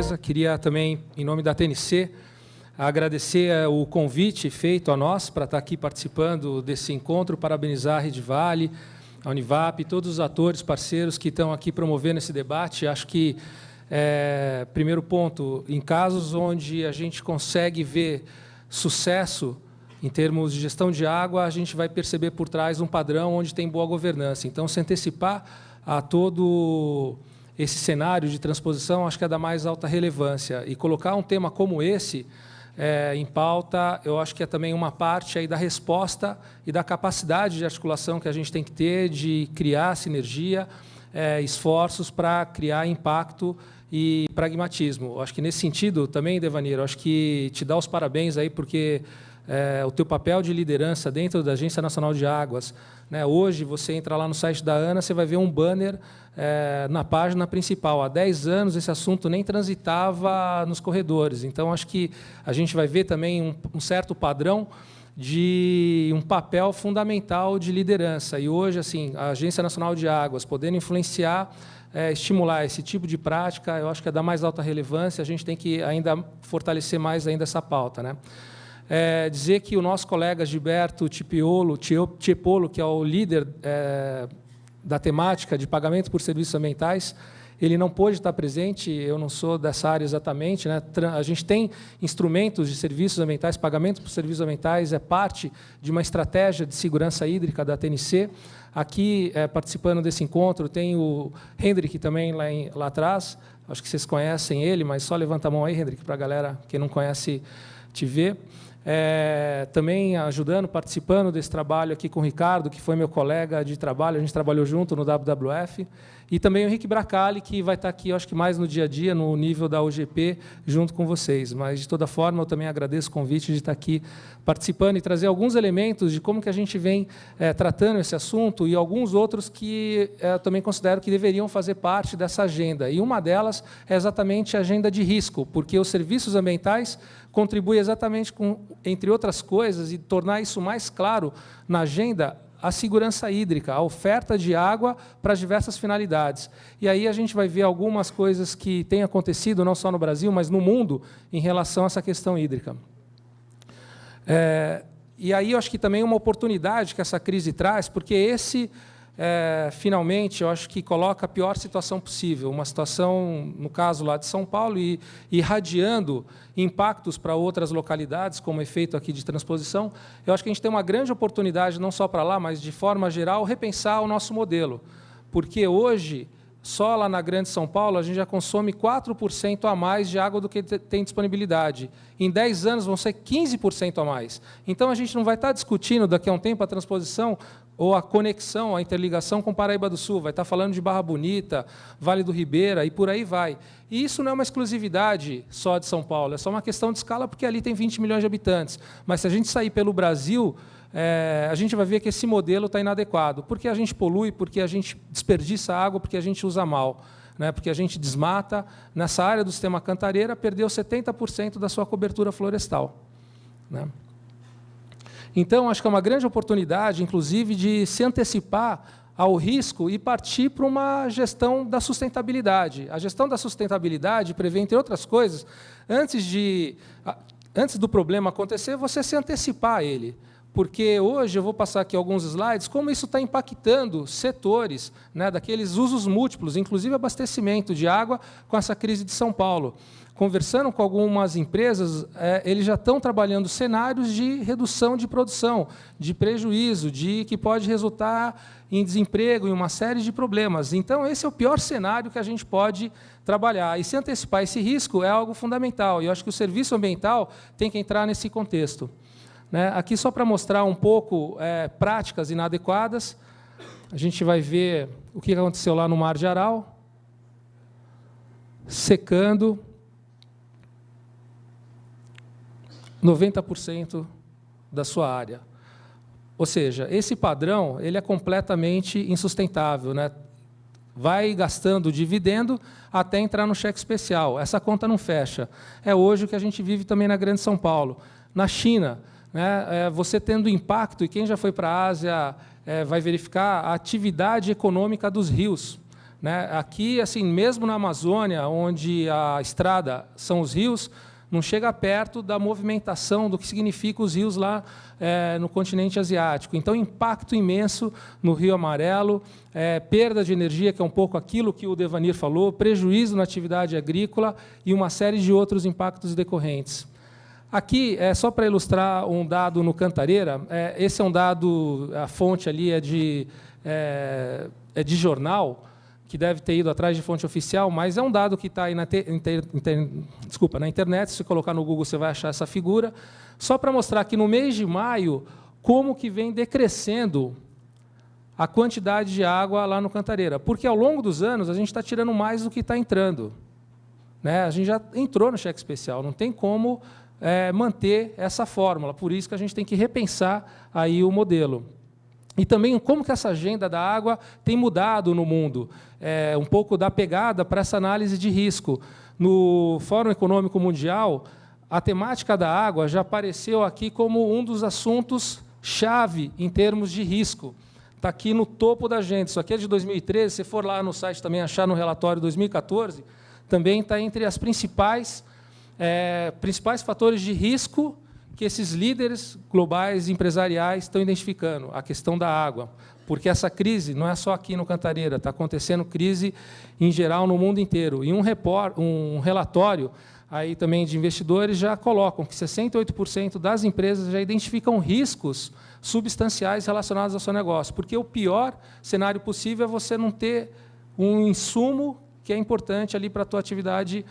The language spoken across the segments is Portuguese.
gentileza. Queria também, em nome da TNC, agradecer o convite feito a nós para estar aqui participando desse encontro, parabenizar a Rede Vale, a Univap, todos os atores, parceiros que estão aqui promovendo esse debate. Acho que, primeiro ponto, em casos onde a gente consegue ver sucesso em termos de gestão de água, a gente vai perceber por trás um padrão onde tem boa governança. Então, se antecipar a todo esse cenário de transposição, acho que é da mais alta relevância. E colocar um tema como esse em pauta, eu acho que é também uma parte aí da resposta e da capacidade de articulação que a gente tem que ter de criar sinergia, esforços para criar impacto e pragmatismo. Eu acho que, nesse sentido, também, Devanir, eu acho que te dar os parabéns aí, porque o teu papel de liderança dentro da Agência Nacional de Águas, né? Hoje, você entra lá no site da ANA, você vai ver um banner na página principal. Há 10 anos, esse assunto nem transitava nos corredores. Então, acho que a gente vai ver também um certo padrão de um papel fundamental de liderança. E hoje, assim, a Agência Nacional de Águas, podendo influenciar, estimular esse tipo de prática, eu acho que é da mais alta relevância. A gente tem que ainda fortalecer mais ainda essa pauta, né? Dizer que o nosso colega Gilberto Tiepolo, que é o líder da temática de pagamento por serviços ambientais, ele não pôde estar presente, eu não sou dessa área exatamente, né? A gente tem instrumentos de serviços ambientais, pagamento por serviços ambientais é parte de uma estratégia de segurança hídrica da TNC. Aqui, participando desse encontro, tem o Hendrik também lá atrás, acho que vocês conhecem ele, mas só levanta a mão aí, Hendrik, para a galera que não conhece te ver. Também ajudando, participando desse trabalho aqui com o Ricardo, que foi meu colega de trabalho, a gente trabalhou junto no WWF, e também o Henrique Bracali, que vai estar aqui, acho que mais no dia a dia, no nível da UGP, junto com vocês. Mas, de toda forma, eu também agradeço o convite de estar aqui participando e trazer alguns elementos de como que a gente vem tratando esse assunto e alguns outros que eu também considero que deveriam fazer parte dessa agenda. E uma delas é exatamente a agenda de risco, porque os serviços ambientais contribuem exatamente com, entre outras coisas, e tornar isso mais claro na agenda, a segurança hídrica, a oferta de água para as diversas finalidades. E aí a gente vai ver algumas coisas que têm acontecido, não só no Brasil, mas no mundo, em relação a essa questão hídrica. E aí eu acho que também é uma oportunidade que essa crise traz, porque finalmente, eu acho que coloca a pior situação possível, uma situação, no caso lá de São Paulo, e irradiando impactos para outras localidades, como efeito aqui de transposição. Eu acho que a gente tem uma grande oportunidade, não só para lá, mas, de forma geral, repensar o nosso modelo. Porque hoje, só lá na Grande São Paulo, a gente já consome 4% a mais de água do que tem disponibilidade. Em 10 anos, vão ser 15% a mais. Então, a gente não vai estar discutindo, daqui a um tempo, a transposição ou a conexão, a interligação com Paraíba do Sul. Vai estar falando de Barra Bonita, Vale do Ribeira, e por aí vai. E isso não é uma exclusividade só de São Paulo, é só uma questão de escala, porque ali tem 20 milhões de habitantes. Mas, se a gente sair pelo Brasil, a gente vai ver que esse modelo está inadequado, porque a gente polui, porque a gente desperdiça água, porque a gente usa mal, né? Porque a gente desmata. Nessa área do sistema Cantareira, perdeu 70% da sua cobertura florestal, né? Então, acho que é uma grande oportunidade, inclusive, de se antecipar ao risco e partir para uma gestão da sustentabilidade. A gestão da sustentabilidade prevê, entre outras coisas, antes do problema acontecer, você se antecipar a ele. Porque hoje, eu vou passar aqui alguns slides, como isso está impactando setores, né, daqueles usos múltiplos, inclusive abastecimento de água, com essa crise de São Paulo. Conversando com algumas empresas, eles já estão trabalhando cenários de redução de produção, de prejuízo, que pode resultar em desemprego, em uma série de problemas. Então, esse é o pior cenário que a gente pode trabalhar. E se antecipar esse risco é algo fundamental. E eu acho que o serviço ambiental tem que entrar nesse contexto, né? Aqui, só para mostrar um pouco práticas inadequadas, a gente vai ver o que aconteceu lá no Mar de Aral, secando 90% da sua área. Ou seja, esse padrão ele é completamente insustentável, né? Vai gastando dividendo até entrar no cheque especial. Essa conta não fecha. É hoje o que a gente vive também na Grande São Paulo. Na China, né, você tendo impacto, e quem já foi para a Ásia vai verificar a atividade econômica dos rios, né? Aqui, assim, mesmo na Amazônia, onde a estrada são os rios, não chega perto da movimentação do que significa os rios lá no continente asiático. Então, impacto imenso no Rio Amarelo, perda de energia, que é um pouco aquilo que o Devanir falou, prejuízo na atividade agrícola e uma série de outros impactos decorrentes. Aqui, só para ilustrar um dado no Cantareira, esse é um dado, a fonte ali é de jornal, que deve ter ido atrás de fonte oficial, mas é um dado que está aí na internet. Se você colocar no Google, você vai achar essa figura, só para mostrar que, no mês de maio, como que vem decrescendo a quantidade de água lá no Cantareira. Porque, ao longo dos anos, a gente está tirando mais do que está entrando, né? A gente já entrou no cheque especial, não tem como manter essa fórmula, por isso que a gente tem que repensar aí o modelo. E também como que essa agenda da água tem mudado no mundo, um pouco da pegada para essa análise de risco. No Fórum Econômico Mundial, a temática da água já apareceu aqui como um dos assuntos-chave em termos de risco. Está aqui no topo da agenda. Isso aqui é de 2013, se for lá no site também achar no relatório 2014, também está entre as principais fatores de risco que esses líderes globais empresariais estão identificando, a questão da água. Porque essa crise não é só aqui no Cantareira, está acontecendo crise em geral no mundo inteiro. E um relatório aí também de investidores já colocam que 68% das empresas já identificam riscos substanciais relacionados ao seu negócio. Porque o pior cenário possível é você não ter um insumo que é importante ali para a tua atividade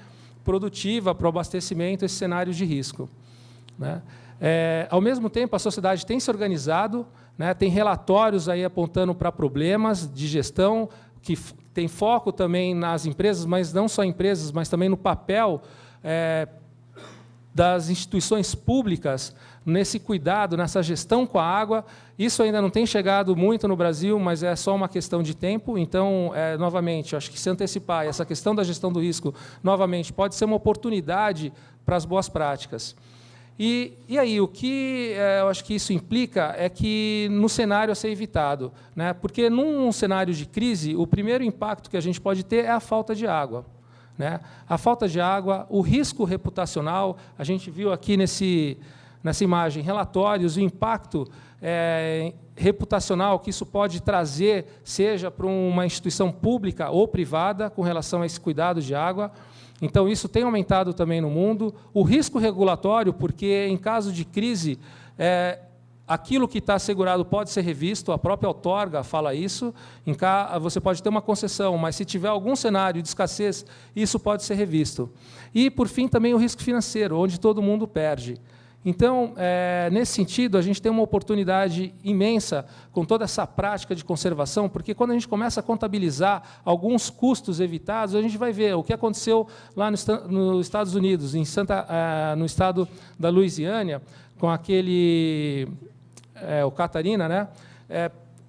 produtiva, para o abastecimento, esse cenário de risco, né? Ao mesmo tempo, a sociedade tem se organizado, né, tem relatórios aí apontando para problemas de gestão, que tem foco também nas empresas, mas não só empresas, mas também no papel das instituições públicas nesse cuidado, nessa gestão com a água. Isso ainda não tem chegado muito no Brasil, mas é só uma questão de tempo. Então, novamente, acho que se antecipar essa questão da gestão do risco, novamente, pode ser uma oportunidade para as boas práticas. E aí, o que eu acho que isso implica é que, no cenário a ser evitado, né? Porque, num cenário de crise, o primeiro impacto que a gente pode ter é a falta de água, né? A falta de água, o risco reputacional, a gente viu aqui nessa imagem relatórios, o impacto reputacional que isso pode trazer, seja para uma instituição pública ou privada, com relação a esse cuidado de água. Então, isso tem aumentado também no mundo. O risco regulatório, porque, em caso de crise, aquilo que está assegurado pode ser revisto, a própria outorga fala isso. Você pode ter uma concessão, mas, se tiver algum cenário de escassez, isso pode ser revisto. E, por fim, também o risco financeiro, onde todo mundo perde. Então, nesse sentido, a gente tem uma oportunidade imensa com toda essa prática de conservação, porque, quando a gente começa a contabilizar alguns custos evitados, a gente vai ver o que aconteceu lá nos Estados Unidos, no estado da Louisiana, com o Catarina, né?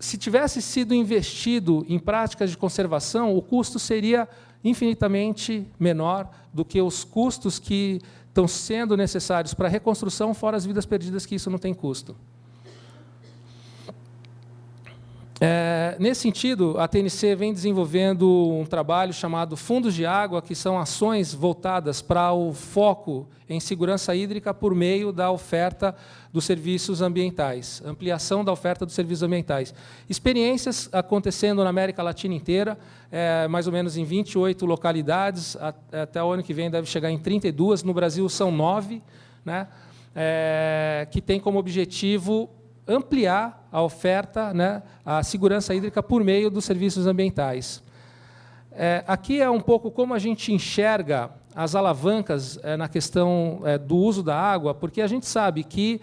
Se tivesse sido investido em práticas de conservação, o custo seria infinitamente menor do que os custos que estão sendo necessários para a reconstrução, fora as vidas perdidas, que isso não tem custo. Nesse sentido, a TNC vem desenvolvendo um trabalho chamado Fundos de Água, que são ações voltadas para o foco em segurança hídrica por meio da oferta dos serviços ambientais, ampliação da oferta dos serviços ambientais. Experiências acontecendo na América Latina inteira, mais ou menos em 28 localidades, até o ano que vem deve chegar em 32, no Brasil são 9, né, que tem como objetivo ampliar a oferta, né, a segurança hídrica por meio dos serviços ambientais. Aqui é um pouco como a gente enxerga as alavancas na questão do uso da água, porque a gente sabe que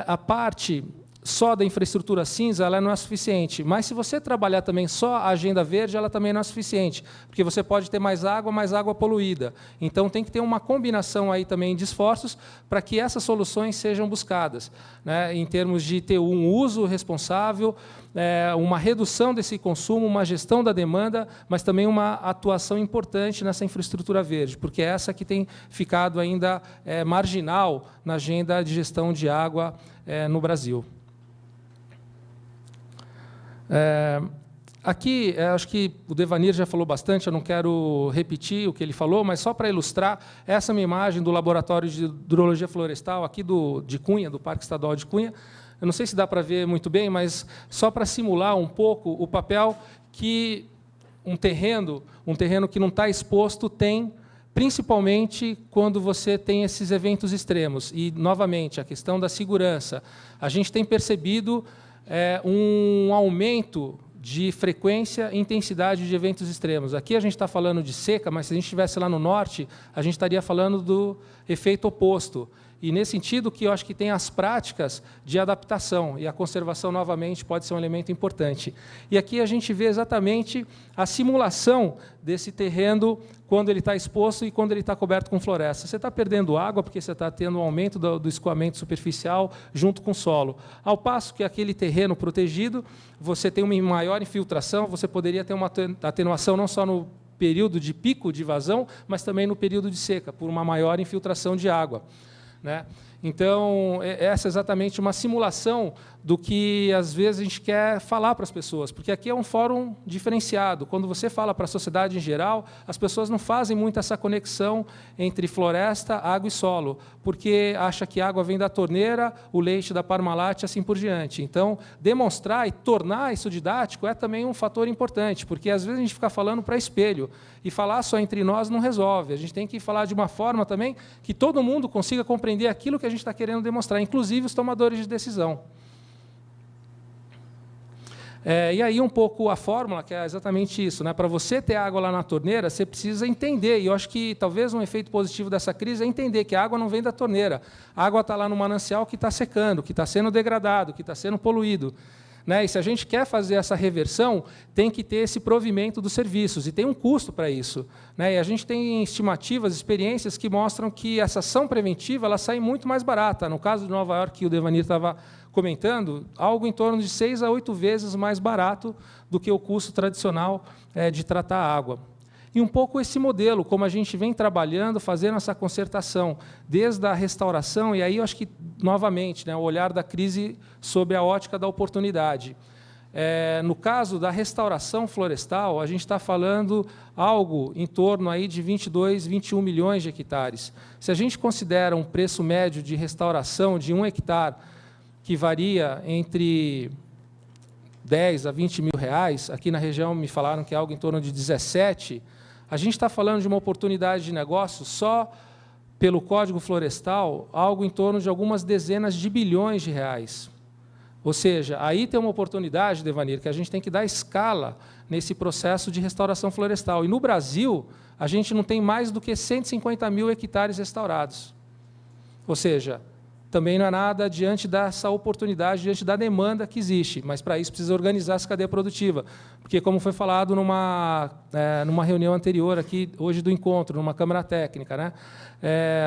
a parte só da infraestrutura cinza ela não é suficiente, mas, se você trabalhar também só a agenda verde, ela também não é suficiente, porque você pode ter mais água poluída. Então, tem que ter uma combinação aí também de esforços para que essas soluções sejam buscadas, né, em termos de ter um uso responsável, uma redução desse consumo, uma gestão da demanda, mas também uma atuação importante nessa infraestrutura verde, porque é essa que tem ficado ainda marginal na agenda de gestão de água no Brasil. Aqui, acho que o Devanir já falou bastante, eu não quero repetir o que ele falou, mas só para ilustrar, essa é uma imagem do Laboratório de Hidrologia Florestal, aqui de Cunha, do Parque Estadual de Cunha. Eu não sei se dá para ver muito bem, mas só para simular um pouco o papel que um terreno que não está exposto tem, principalmente quando você tem esses eventos extremos. E, novamente, a questão da segurança. A gente tem percebido um aumento de frequência e intensidade de eventos extremos. Aqui a gente está falando de seca, mas se a gente estivesse lá no norte, a gente estaria falando do efeito oposto. E, nesse sentido, que eu acho que tem as práticas de adaptação, e a conservação, novamente, pode ser um elemento importante. E aqui a gente vê exatamente a simulação desse terreno quando ele está exposto e quando ele está coberto com floresta. Você está perdendo água porque você está tendo um aumento do escoamento superficial junto com o solo. Ao passo que aquele terreno protegido, você tem uma maior infiltração, você poderia ter uma atenuação não só no período de pico de vazão, mas também no período de seca, por uma maior infiltração de água. Então, essa é exatamente uma simulação do que, às vezes, a gente quer falar para as pessoas, porque aqui é um fórum diferenciado. Quando você fala para a sociedade em geral, as pessoas não fazem muito essa conexão entre floresta, água e solo, porque acha que a água vem da torneira, o leite da Parmalat e assim por diante. Então, demonstrar e tornar isso didático é também um fator importante, porque, às vezes, a gente fica falando para espelho, e falar só entre nós não resolve. A gente tem que falar de uma forma também que todo mundo consiga compreender aquilo que a gente está querendo demonstrar, inclusive os tomadores de decisão. E aí um pouco a fórmula, que é exatamente isso. Para você ter água lá na torneira, você precisa entender, e eu acho que talvez um efeito positivo dessa crise é entender que a água não vem da torneira. A água está lá no manancial que está secando, que está sendo degradado, que está sendo poluído. E se a gente quer fazer essa reversão, tem que ter esse provimento dos serviços, e tem um custo para isso. E a gente tem estimativas, experiências que mostram que essa ação preventiva ela sai muito mais barata. No caso de Nova York, que o Devanir estava comentando, algo em torno de 6 a 8 vezes mais barato do que o custo tradicional de tratar a água. E um pouco esse modelo, como a gente vem trabalhando, fazendo essa concertação, desde a restauração, e aí eu acho que, novamente, o olhar da crise sob a ótica da oportunidade. No caso da restauração florestal, a gente está falando algo em torno aí de 22, 21 milhões de hectares. Se a gente considera um preço médio de restauração de 1 hectare, que varia entre 10 a 20 mil reais, aqui na região me falaram que é algo em torno de 17, a gente está falando de uma oportunidade de negócio só pelo Código Florestal, algo em torno de algumas dezenas de bilhões de reais. Ou seja, aí tem uma oportunidade, Devanir, que a gente tem que dar escala nesse processo de restauração florestal. E, no Brasil, a gente não tem mais do que 150 mil hectares restaurados. Ou seja, também não é nada diante dessa oportunidade, diante da demanda que existe, mas, para isso, precisa organizar essa cadeia produtiva. Porque, como foi falado numa reunião anterior aqui, hoje do encontro, numa Câmara Técnica,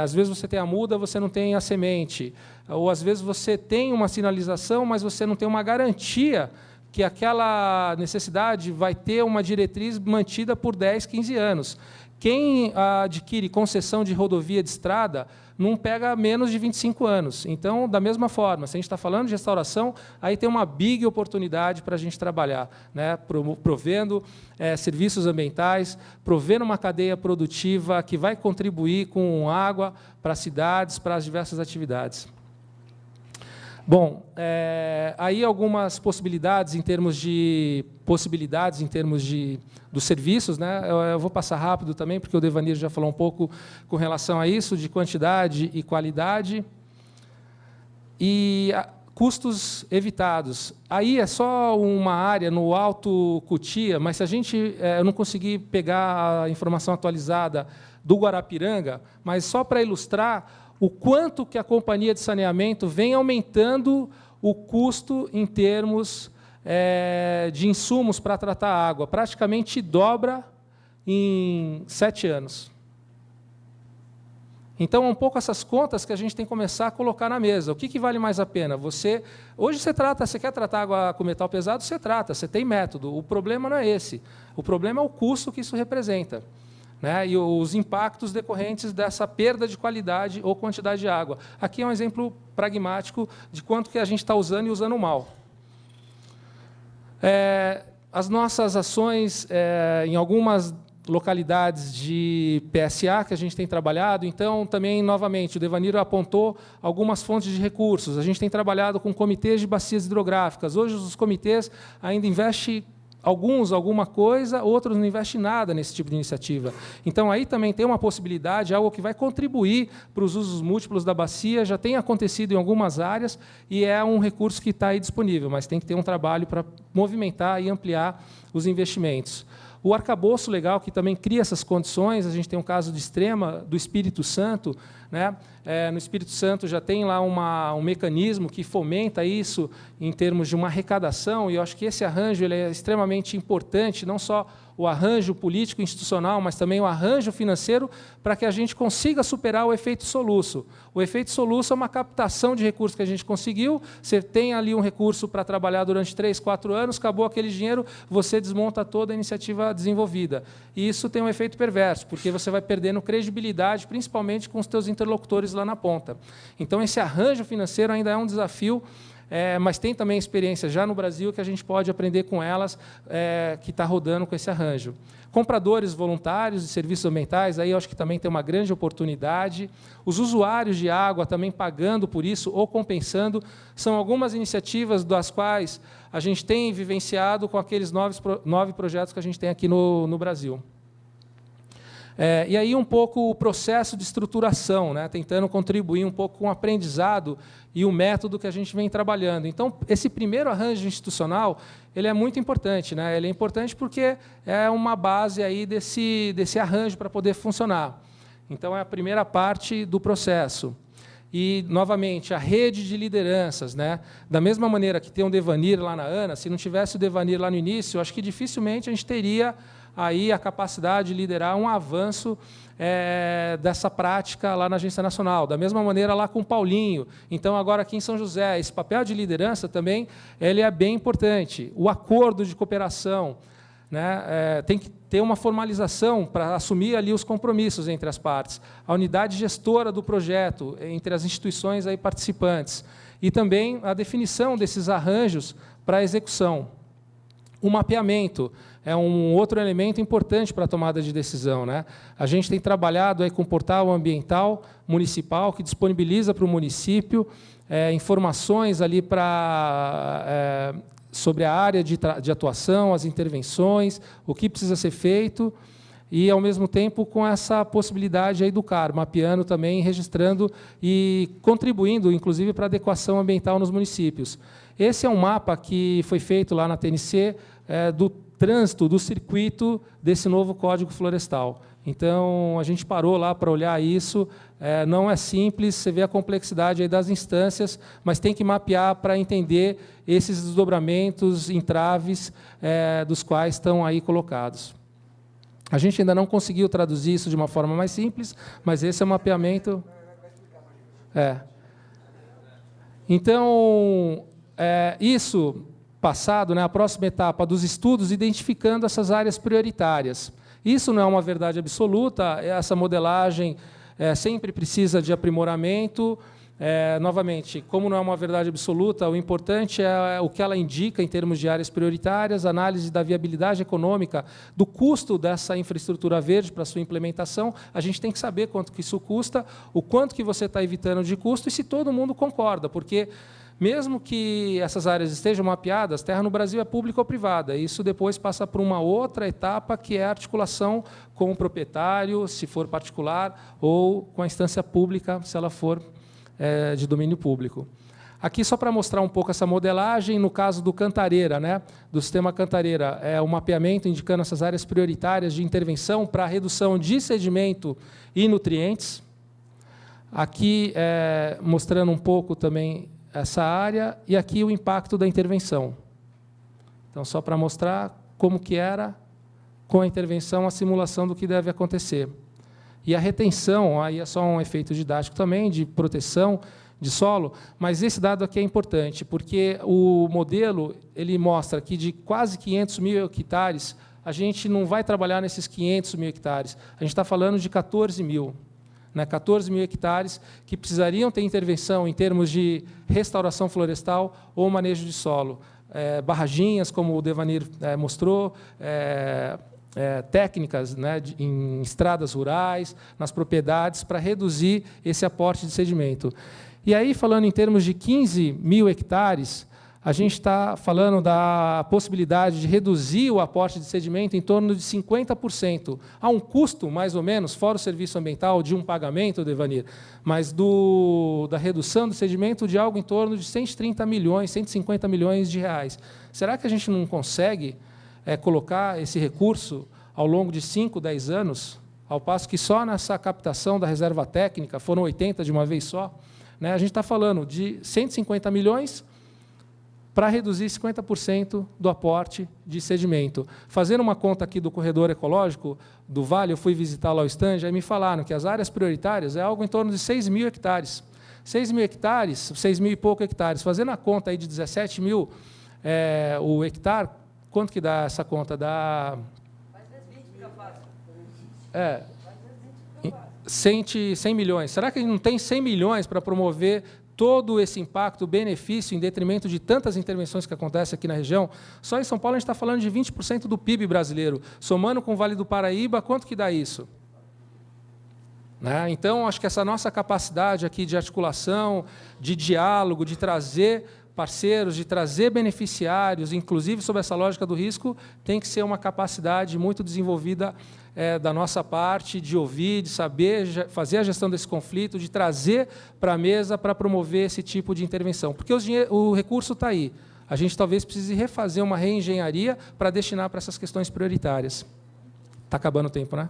às vezes você tem a muda, você não tem a semente, ou, às vezes, você tem uma sinalização, mas você não tem uma garantia que aquela necessidade vai ter uma diretriz mantida por 10, 15 anos. Quem adquire concessão de rodovia de estrada não pega menos de 25 anos. Então, da mesma forma, se a gente está falando de restauração, aí tem uma big oportunidade para a gente trabalhar, provendo serviços ambientais, provendo uma cadeia produtiva que vai contribuir com água para as cidades, para as diversas atividades. Bom, aí algumas possibilidades em termos dos serviços, Eu vou passar rápido também, porque o Devanir já falou um pouco com relação a isso, de quantidade e qualidade. E custos evitados. Aí é só uma área no Alto Cutia, mas se eu não conseguir pegar a informação atualizada do Guarapiranga, mas só para ilustrar o quanto que a companhia de saneamento vem aumentando o custo em termos de insumos para tratar a água. Praticamente dobra em 7 anos. Então, um pouco essas contas que a gente tem que começar a colocar na mesa. O que vale mais a pena? Hoje você quer tratar água com metal pesado, você trata, você tem método. O problema não é esse. O problema é o custo que isso representa. E os impactos decorrentes dessa perda de qualidade ou quantidade de água. Aqui é um exemplo pragmático de quanto que a gente está usando e usando mal. as nossas ações em algumas localidades de PSA que a gente tem trabalhado, então, também, novamente, o Devaniro apontou algumas fontes de recursos. A gente tem trabalhado com comitês de bacias hidrográficas. Hoje, os comitês ainda investem alguma coisa, outros não investem nada nesse tipo de iniciativa. Então, aí também tem uma possibilidade, algo que vai contribuir para os usos múltiplos da bacia, já tem acontecido em algumas áreas, e é um recurso que está aí disponível, mas tem que ter um trabalho para movimentar e ampliar os investimentos. O arcabouço legal, que também cria essas condições, a gente tem um caso de Extrema, do Espírito Santo, né? No Espírito Santo já tem lá um mecanismo que fomenta isso em termos de uma arrecadação, e eu acho que esse arranjo ele é extremamente importante, não só o arranjo político institucional, mas também o arranjo financeiro, para que a gente consiga superar o efeito soluço. O efeito soluço é uma captação de recursos que a gente conseguiu, você tem ali um recurso para trabalhar durante 3, 4 anos, acabou aquele dinheiro, você desmonta toda a iniciativa desenvolvida. E isso tem um efeito perverso, porque você vai perdendo credibilidade, principalmente com os seus interlocutores lá na ponta. Então, esse arranjo financeiro ainda é um desafio, mas tem também experiência já no Brasil que a gente pode aprender com elas, que está rodando com esse arranjo. Compradores voluntários de serviços ambientais, aí eu acho que também tem uma grande oportunidade. Os usuários de água também pagando por isso ou compensando, são algumas iniciativas das quais a gente tem vivenciado com aqueles 9 projetos que a gente tem aqui no Brasil. E aí um pouco o processo de estruturação, né, tentando contribuir um pouco com o aprendizado e o método que a gente vem trabalhando. Então, esse primeiro arranjo institucional ele é muito importante, né? Ele é importante porque é uma base aí desse arranjo para poder funcionar. Então, é a primeira parte do processo. E, novamente, a rede de lideranças, né? Da mesma maneira que tem um Devanir lá na ANA, se não tivesse o Devanir lá no início, eu acho que dificilmente a gente teria aí a capacidade de liderar um avanço dessa prática lá na Agência Nacional. Da mesma maneira lá com o Paulinho. Então, agora aqui em São José, esse papel de liderança também ele é bem importante. O acordo de cooperação, né, tem que ter uma formalização para assumir ali os compromissos entre as partes. A unidade gestora do projeto, entre as instituições aí participantes. E também a definição desses arranjos para a execução. O mapeamento é um outro elemento importante para a tomada de decisão, né? A gente tem trabalhado aí com o portal ambiental municipal, que disponibiliza para o município informações ali sobre a área de atuação, as intervenções, o que precisa ser feito, e, ao mesmo tempo, com essa possibilidade aí do CAR, mapeando também, registrando e contribuindo, inclusive, para a adequação ambiental nos municípios. Esse é um mapa que foi feito lá na TNC do trânsito, do circuito desse novo Código Florestal. Então, a gente parou lá para olhar isso, não é simples, você vê a complexidade aí das instâncias, mas tem que mapear para entender esses desdobramentos, entraves, dos quais estão aí colocados. A gente ainda não conseguiu traduzir isso de uma forma mais simples, mas esse é o mapeamento. Então, isso passado, né, a próxima etapa dos estudos, identificando essas áreas prioritárias. Isso não é uma verdade absoluta, essa modelagem sempre precisa de aprimoramento. Novamente, como não é uma verdade absoluta, o importante é o que ela indica em termos de áreas prioritárias, análise da viabilidade econômica, do custo dessa infraestrutura verde para a sua implementação. A gente tem que saber quanto que isso custa, o quanto que você está evitando de custo e se todo mundo concorda, porque mesmo que essas áreas estejam mapeadas, terra no Brasil é pública ou privada. Isso depois passa por uma outra etapa, que é a articulação com o proprietário, se for particular, ou com a instância pública, se ela for de domínio público. Aqui, só para mostrar um pouco essa modelagem, no caso do Cantareira, né, do sistema Cantareira, o mapeamento indicando essas áreas prioritárias de intervenção para a redução de sedimento e nutrientes. Aqui, mostrando um pouco também essa área, e aqui o impacto da intervenção. Então, só para mostrar como que era, com a intervenção, a simulação do que deve acontecer. E a retenção, aí é só um efeito didático também, de proteção de solo, mas esse dado aqui é importante, porque o modelo ele mostra que de quase 500 mil hectares, a gente não vai trabalhar nesses 500 mil hectares, a gente está falando de 14 mil. 14 mil hectares que precisariam ter intervenção em termos de restauração florestal ou manejo de solo. barraginhas, como o Devanir mostrou, técnicas, né, em estradas rurais, nas propriedades, para reduzir esse aporte de sedimento. E aí, falando em termos de 15 mil hectares, a gente está falando da possibilidade de reduzir o aporte de sedimento em torno de 50%. Há um custo, mais ou menos, fora o serviço ambiental, de um pagamento, Devanir, mas da redução do sedimento de algo em torno de 130 milhões, 150 milhões de reais. Será que a gente não consegue colocar esse recurso ao longo de 5, 10 anos, ao passo que só nessa captação da reserva técnica foram 80 de uma vez só? Né? A gente está falando de 150 milhões para reduzir 50% do aporte de sedimento. Fazendo uma conta aqui do corredor ecológico do Vale, eu fui visitar lá o stand, aí me falaram que as áreas prioritárias é algo em torno de 6 mil hectares. 6 mil hectares, 6 mil e pouco hectares. Fazendo a conta aí de 17 mil o hectare, quanto que dá essa conta? Dá... Mais vezes 20 fica fácil. 100 milhões. Será que não tem 100 milhões para promover todo esse impacto, benefício, em detrimento de tantas intervenções que acontecem aqui na região? Só em São Paulo a gente está falando de 20% do PIB brasileiro. Somando com o Vale do Paraíba, quanto que dá isso? Né? Então, acho que essa nossa capacidade aqui de articulação, de diálogo, de trazer parceiros, de trazer beneficiários, inclusive sob essa lógica do risco, tem que ser uma capacidade muito desenvolvida da nossa parte, de ouvir, de saber fazer a gestão desse conflito, de trazer para a mesa para promover esse tipo de intervenção. Porque o recurso está aí. A gente talvez precise refazer uma reengenharia para destinar para essas questões prioritárias. Está acabando o tempo, né?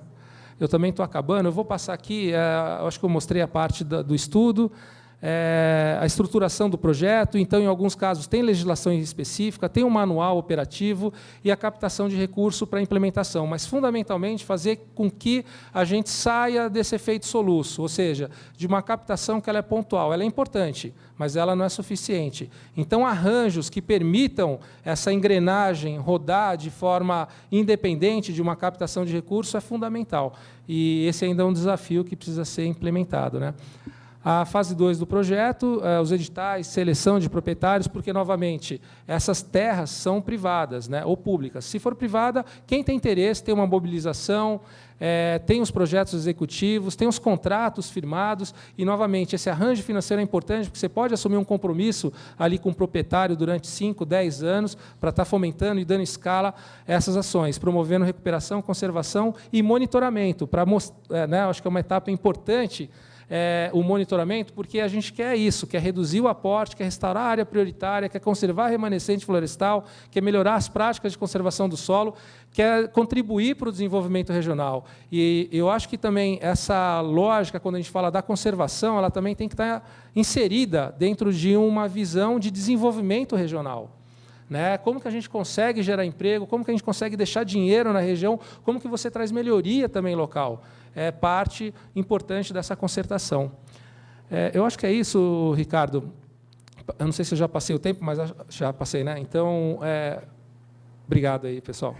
Eu também estou acabando. Eu vou passar aqui, acho que eu mostrei a parte do estudo, a estruturação do projeto. Então, em alguns casos, tem legislação específica, tem um manual operativo e a captação de recurso para a implementação, mas, fundamentalmente, fazer com que a gente saia desse efeito soluço, ou seja, de uma captação que ela é pontual. Ela é importante, mas ela não é suficiente. Então, arranjos que permitam essa engrenagem rodar de forma independente de uma captação de recurso é fundamental. E esse ainda é um desafio que precisa ser implementado, né? A fase 2 do projeto, os editais, seleção de proprietários, porque, novamente, essas terras são privadas, né, ou públicas. Se for privada, quem tem interesse tem uma mobilização, tem os projetos executivos, tem os contratos firmados, e, novamente, esse arranjo financeiro é importante, porque você pode assumir um compromisso ali com o proprietário durante 5, 10 anos, para estar fomentando e dando escala a essas ações, promovendo recuperação, conservação e monitoramento, para né, acho que é uma etapa importante, o monitoramento, porque a gente quer isso, quer reduzir o aporte, quer restaurar a área prioritária, quer conservar a remanescente florestal, quer melhorar as práticas de conservação do solo, quer contribuir para o desenvolvimento regional. E eu acho que também essa lógica, quando a gente fala da conservação, ela também tem que estar inserida dentro de uma visão de desenvolvimento regional. Né? Como que a gente consegue gerar emprego, como que a gente consegue deixar dinheiro na região, como que você traz melhoria também local. É parte importante dessa concertação. Eu acho que é isso, Ricardo. Eu não sei se eu já passei o tempo, mas já passei, né? Então, obrigado aí, pessoal.